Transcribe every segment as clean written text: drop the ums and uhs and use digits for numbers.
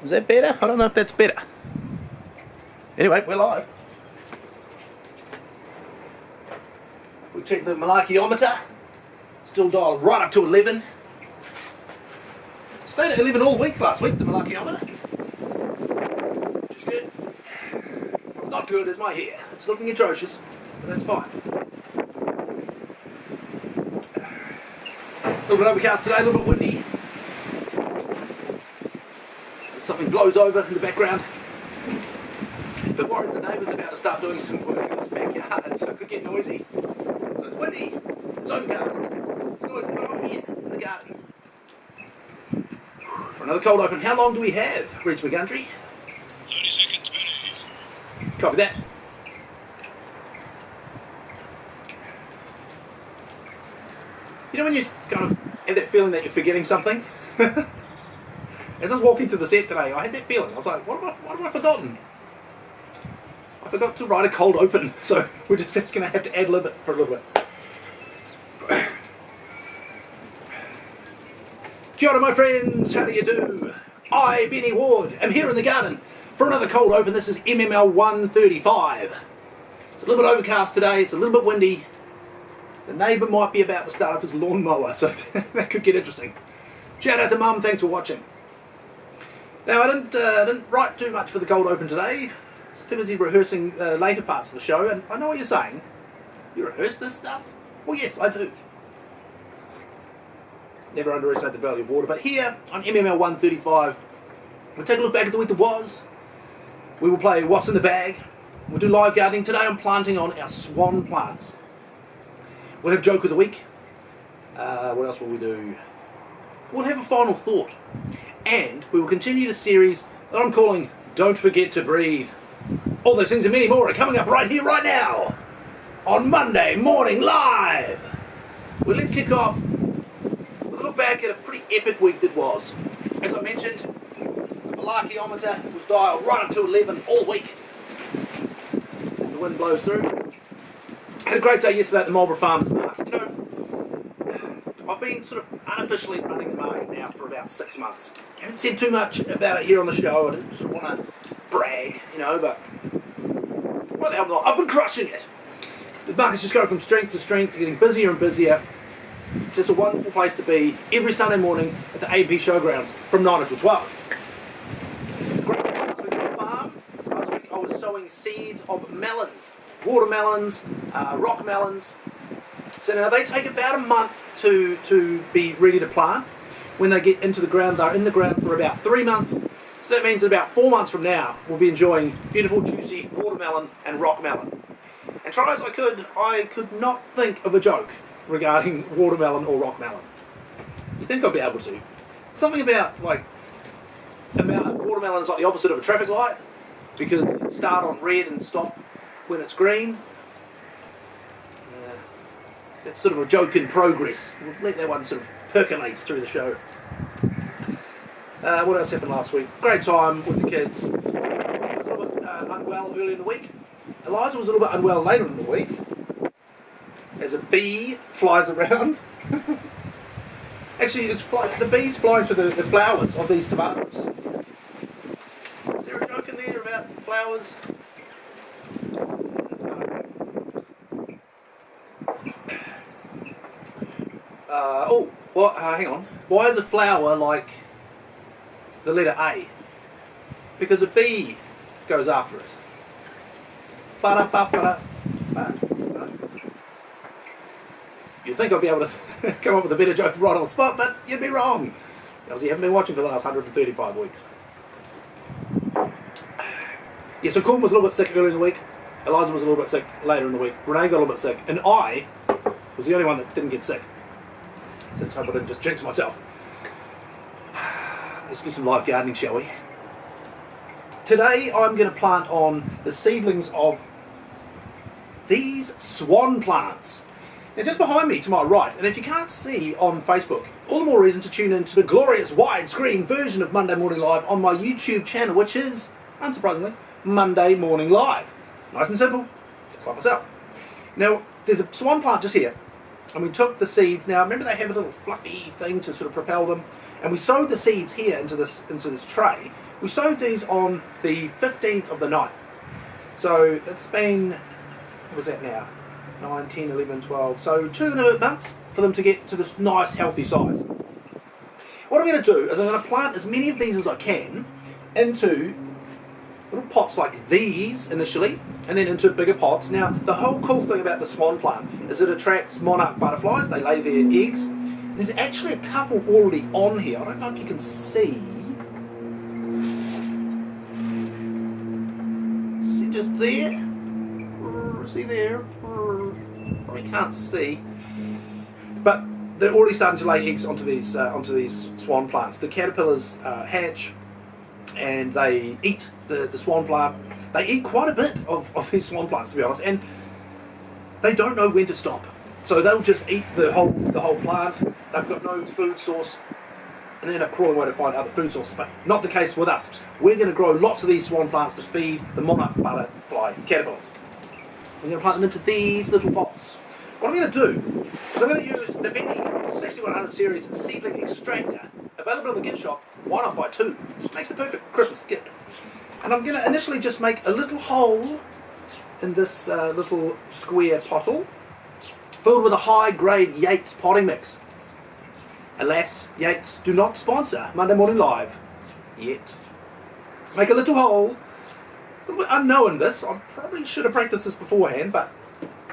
Is that better? I don't know if that's better. Anyway, we're live. We check the malarkeyometer. Still dialed right up to 11. Stayed at 11 all week last week, the malarkeyometer. Which is good. What's not good is my hair. It's looking atrocious, but that's fine. A little bit overcast today, a little bit windy. Something blows over in the background. A bit worried the neighbours are about to start doing some work in this backyard, so it could get noisy. So it's windy, it's overcast, it's noisy, but I'm here in the garden. For another cold open. How long do we have, Reg McGundry? 30 seconds, Benny. Copy that. You know when you kind of have that feeling that you're forgetting something? As I was walking to the set today, I had that feeling. I was like, what have I forgotten? I forgot to write a cold open, so we're just going to have to ad-lib it for a little bit. Kia ora, my friends, how do you do? I, Benny Ward, am here in the garden for another cold open. This is MML 135. It's a little bit overcast today, it's a little bit windy. The neighbour might be about to start up his lawnmower, so that could get interesting. Shout out to Mum, thanks for watching. Now, I didn't write too much for the cold open today. I was too busy rehearsing later parts of the show, and I know what you're saying. You rehearse this stuff? Well, yes, I do. Never underestimate the value of water, but here on MML 135, we'll take a look back at the week that was. We will play What's in the Bag. We'll do live gardening. Today I'm planting on our swan plants. We'll have Joke of the Week. What else will we do? We'll have a final thought. And we will continue the series that I'm calling Don't Forget to Breathe. All those things and many more are coming up right here, right now, on Monday Morning Live. Well, let's kick off with a look back at a pretty epic week that was. As I mentioned, the malarkeyometer was dialed right up to 11 all week as the wind blows through. Had a great day yesterday at the Marlborough Farmers Market. You know, I've been sort of unofficially running the market now for about 6 months. I haven't said too much about it here on the show. I didn't sort of want to brag, you know, but what the hell not? I've been crushing it. The market's just going from strength to strength, getting busier and busier. It's just a wonderful place to be every Sunday morning at the AP Showgrounds from 9 until 12. Great week last week on the farm. Last week I was sowing seeds of melons, watermelons, rock melons. So now they take about a month to be ready to plant. When they get into the ground, they're in the ground for about 3 months. So that means that about 4 months from now, we'll be enjoying beautiful, juicy watermelon and rock melon. And try as I could not think of a joke regarding watermelon or rock melon. You think I'd be able to? Something about, like, watermelon is like the opposite of a traffic light, because it start on red and stop when it's green. That's sort of a joke in progress. We'll let that one sort of percolate through the show. What else happened last week? Great time with the kids. I was a little bit unwell early in the week. Eliza was a little bit unwell later in the week, as a bee flies around. Actually, the bees flying to the flowers of these tomatoes. Is there a joke in there about flowers? Hang on. Why is a flower like the letter A? Because a bee goes after it. You'd think I'd be able to come up with a better joke right on the spot, but you'd be wrong. Because you haven't been watching for the last 135 weeks. Yeah, so Corbin was a little bit sick early in the week. Eliza was a little bit sick later in the week. Renee got a little bit sick. And I was the only one that didn't get sick. So let's hope I didn't just jinx myself. Let's do some live gardening, shall we? Today I'm going to plant on the seedlings of these swan plants. Now just behind me to my right, and if you can't see on Facebook, all the more reason to tune in to the glorious widescreen version of Monday Morning Live on my YouTube channel, which is, unsurprisingly, Monday Morning Live. Nice and simple, just like myself. Now, there's a swan plant just here, and we took the seeds. Now, remember they have a little fluffy thing to sort of propel them, And we sowed the seeds here into this tray. We sowed these on the 15th of the 9th. So it's been, what was that now? 9, 10, 11, 12. So 2.5 months for them to get to this nice healthy size. What I'm going to do is I'm going to plant as many of these as I can into little pots like these initially, and then into bigger pots. Now, the whole cool thing about the swan plant is it attracts monarch butterflies. They lay their eggs. There's actually a couple already on here. I don't know if you can see. See just there? See there? Probably can't see. But they're already starting to lay eggs onto these swan plants. The caterpillars hatch and they eat the swan plant. They eat quite a bit of these swan plants, to be honest, and they don't know when to stop. So they'll just eat the whole plant. They've got no food source, and they end up crawling away to find other food sources. But not the case with us. We're going to grow lots of these swan plants to feed the monarch butterfly caterpillars. We're going to plant them into these little pots. What I'm going to do is I'm going to use the Benny 6100 series seedling extractor, available in the gift shop, 1 up by 2. Makes the perfect Christmas gift. And I'm going to initially just make a little hole in this little square pottle, filled with a high-grade Yates potting mix. Alas, Yates do not sponsor Monday Morning Live yet. Make a little hole. Unknown this, I probably should have practiced this beforehand, but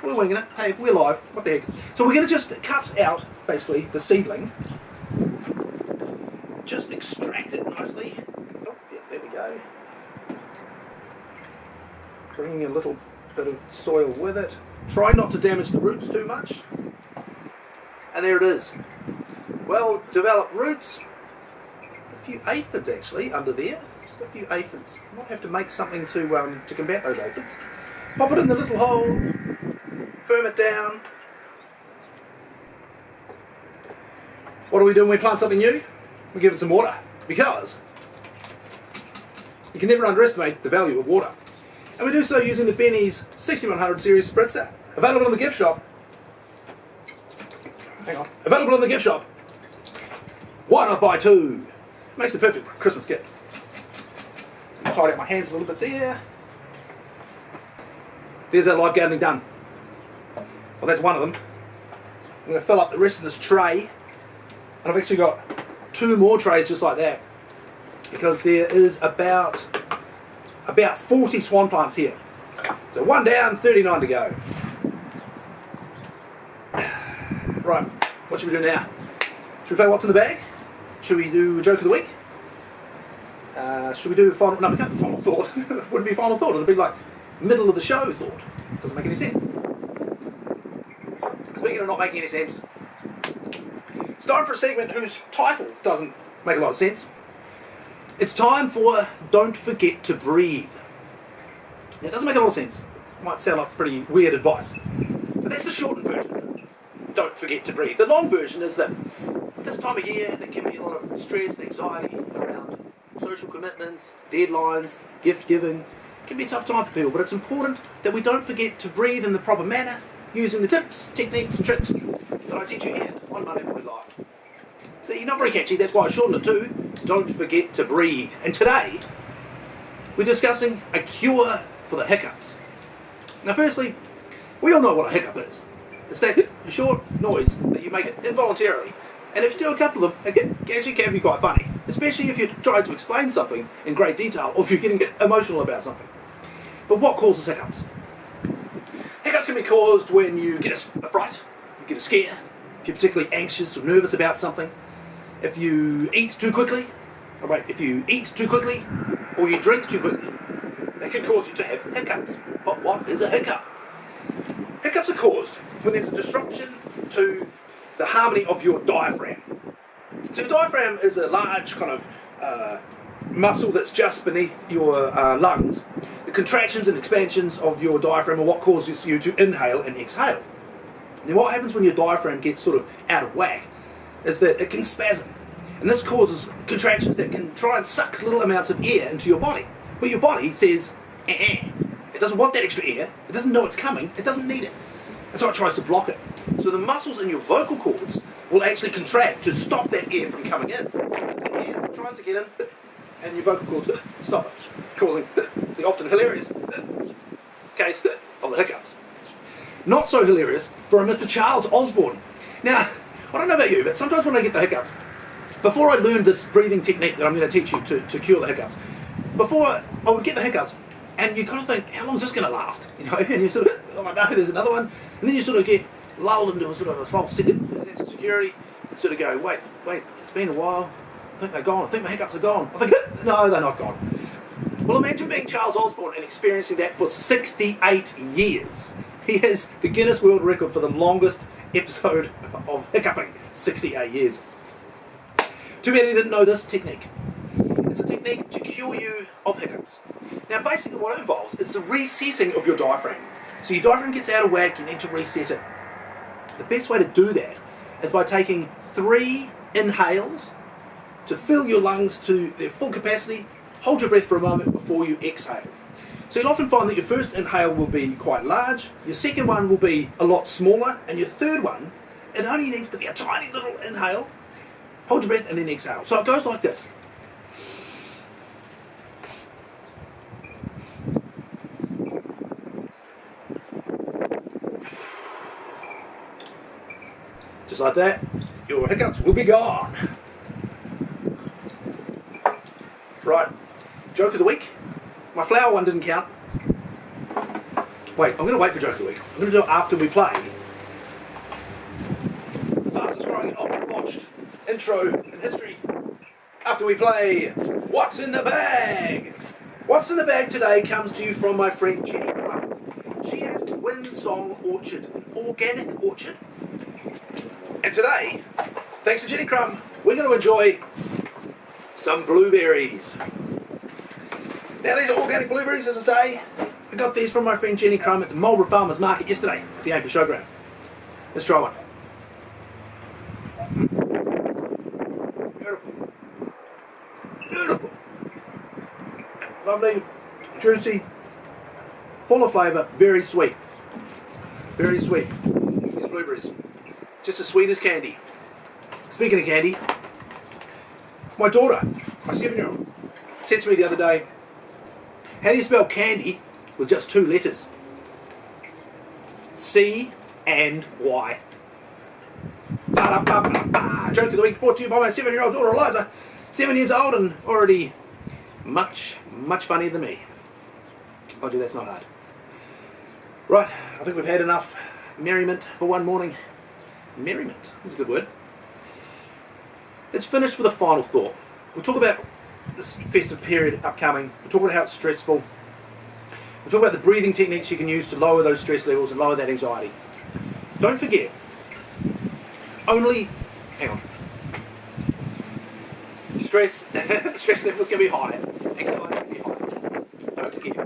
we're winging it. Hey, we're live. What the heck? So we're going to just cut out, basically, the seedling. Just extract it nicely. Oh, yeah, there we go. Bringing a little bit of soil with it. Try not to damage the roots too much. And there it is. Well developed roots. A few aphids actually under there. Just a few aphids. Might have to make something to combat those aphids. Pop it in the little hole. Firm it down. What do we do when we plant something new? We give it some water. Because you can never underestimate the value of water. And we do so using the Benny's 6100 series spritzer. Available in the gift shop. Hang on. Available in the gift shop. 1 up by 2. Makes the perfect Christmas gift. Tidy up my hands a little bit there. There's our live gardening done. Well, that's one of them. I'm going to fill up the rest of this tray. And I've actually got 2 more trays just like that. Because there is about 40 swan plants here. So 1 down, 39 to go. Right, what should we do now? Should we play What's in the Bag? Should we do a joke of the week? Should we do final... No, we can't do final thought. It wouldn't be final thought. It would be like middle of the show thought. Doesn't make any sense. Speaking of not making any sense, it's time for a segment whose title doesn't make a lot of sense. It's time for Don't Forget to Breathe. Now, it doesn't make a lot of sense. It might sound like pretty weird advice. But that's the shortened version. Don't forget to breathe. The long version is that this time of year there can be a lot of stress and anxiety around social commitments, deadlines, gift giving. It can be a tough time for people, but it's important that we don't forget to breathe in the proper manner using the tips, techniques and tricks that I teach you here on Monday Morning Live. See, not very catchy, that's why I shortened it to Don't Forget to Breathe. And today, we're discussing a cure for the hiccups. Now firstly, we all know what a hiccup is. It's that short noise that you make it involuntarily. And if you do a couple of them, it actually can be quite funny. Especially if you're trying to explain something in great detail or if you're getting emotional about something. But what causes hiccups? Hiccups can be caused when you get a fright, you get a scare, if you're particularly anxious or nervous about something, if you eat too quickly, if you eat too quickly, or you drink too quickly. That can cause you to have hiccups. But what is a hiccup? Hiccups are caused when there's a disruption to the harmony of your diaphragm. So your diaphragm is a large kind of muscle that's just beneath your lungs. The contractions and expansions of your diaphragm are what causes you to inhale and exhale. Now what happens when your diaphragm gets sort of out of whack is that it can spasm. And this causes contractions that can try and suck little amounts of air into your body. But your body says, It doesn't want that extra air. It doesn't know it's coming. It doesn't need it. And so it tries to block it. So the muscles in your vocal cords will actually contract to stop that air from coming in. tries to get in, and your vocal cords stop it, causing the often hilarious case of the hiccups. Not so hilarious for a Mr. Charles Osborne. Now, I don't know about you, but sometimes when I get the hiccups, before I learned this breathing technique that I'm going to teach you to cure the hiccups, before I would get the hiccups, and you kind of think, how long is this going to last? You know, and you sort of, oh no, there's another one, and then you sort of get lulled into a sort of a false sense of security, and sort of go, wait, it's been a while, I think they're gone, I think my hiccups are gone. I think, no, they're not gone. Well, imagine being Charles Osborne and experiencing that for 68 years. He has the Guinness World Record for the longest episode of hiccuping, 68 years. Too bad he didn't know this technique. It's a technique to cure you of hiccups. Now basically what it involves is the resetting of your diaphragm. So your diaphragm gets out of whack, you need to reset it. The best way to do that is by taking 3 inhales to fill your lungs to their full capacity, hold your breath for a moment before you exhale. So you'll often find that your first inhale will be quite large, your second one will be a lot smaller, and your third one, it only needs to be a tiny little inhale, hold your breath and then exhale. So it goes like this. Just like that, your hiccups will be gone. Right, joke of the week. My flower one didn't count. Wait, I'm going to wait for joke of the week. I'm going to do it after we play the fastest growing and often watched intro in history. After we play What's in the Bag? What's in the Bag today comes to you from my friend Jenny Crumb. She has Winsong Orchard, an organic orchard. And today, thanks to Jenny Crumb, we're going to enjoy some blueberries. Now these are organic blueberries, as I say. I got these from my friend Jenny Crumb at the Marlborough Farmers Market yesterday at the Anchor Showground. Let's try one. Beautiful. Beautiful. Lovely, juicy, full of flavour, very sweet. Very sweet. These blueberries. Just as sweet as candy. Speaking of candy, my daughter, my 7-year-old, said to me the other day, how do you spell candy with just 2 letters? C and Y. Ba-da-ba-ba-ba. Joke of the week brought to you by my 7-year-old daughter Eliza, 7 years old and already much funnier than me. Oh gee, that's not hard. Right, I think we've had enough merriment for one morning. Merriment, that's a good word. Let's finish with a final thought. We'll talk about this festive period upcoming. We'll talk about how it's stressful. We'll talk about the breathing techniques you can use to lower those stress levels and lower that anxiety. Don't forget, stress levels can be high. Anxiety can be high. Don't forget,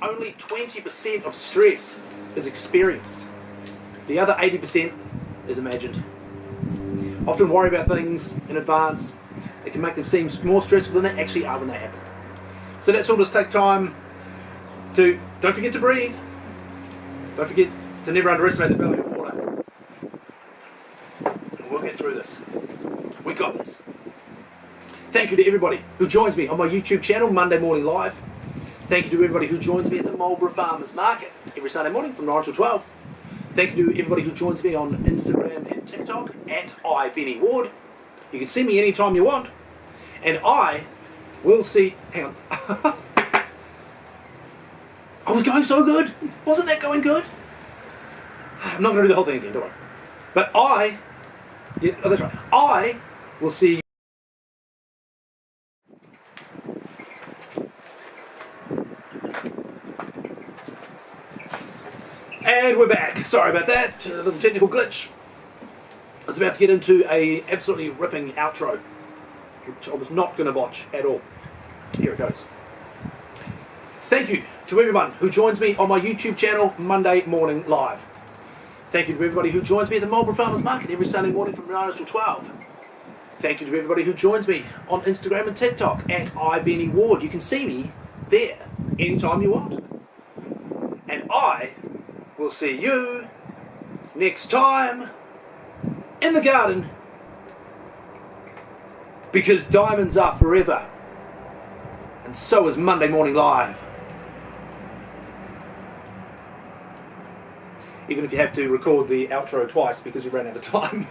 only 20% of stress is experienced. The other 80% is imagined. Often worry about things in advance. It can make them seem more stressful than they actually are when they happen. So let's all just take time to, don't forget to breathe. Don't forget to never underestimate the value of water. We'll get through this. We got this. Thank you to everybody who joins me on my YouTube channel, Monday Morning Live. Thank you to everybody who joins me at the Marlborough Farmers Market every Sunday morning from 9 till 12. Thank you to everybody who joins me on Instagram and TikTok at iBennyWard. You can see me anytime you want. And I will see... Hang on. I was going so good. Wasn't that going good? I'm not going to do the whole thing again, don't worry. But yeah, oh, that's right. I will see you. And we're back. Sorry about that. A little technical glitch. I was about to get into a absolutely ripping outro, which I was not going to botch at all. Here it goes. Thank you to everyone who joins me on my YouTube channel, Monday Morning Live. Thank you to everybody who joins me at the Marlborough Farmers Market every Sunday morning from 9 till 12. Thank you to everybody who joins me on Instagram and TikTok at iBennyWard. You can see me there anytime you want. And I will see you next time in the garden Because diamonds are forever. And so is Monday Morning Live. Even if you have to record the outro twice because you ran out of time.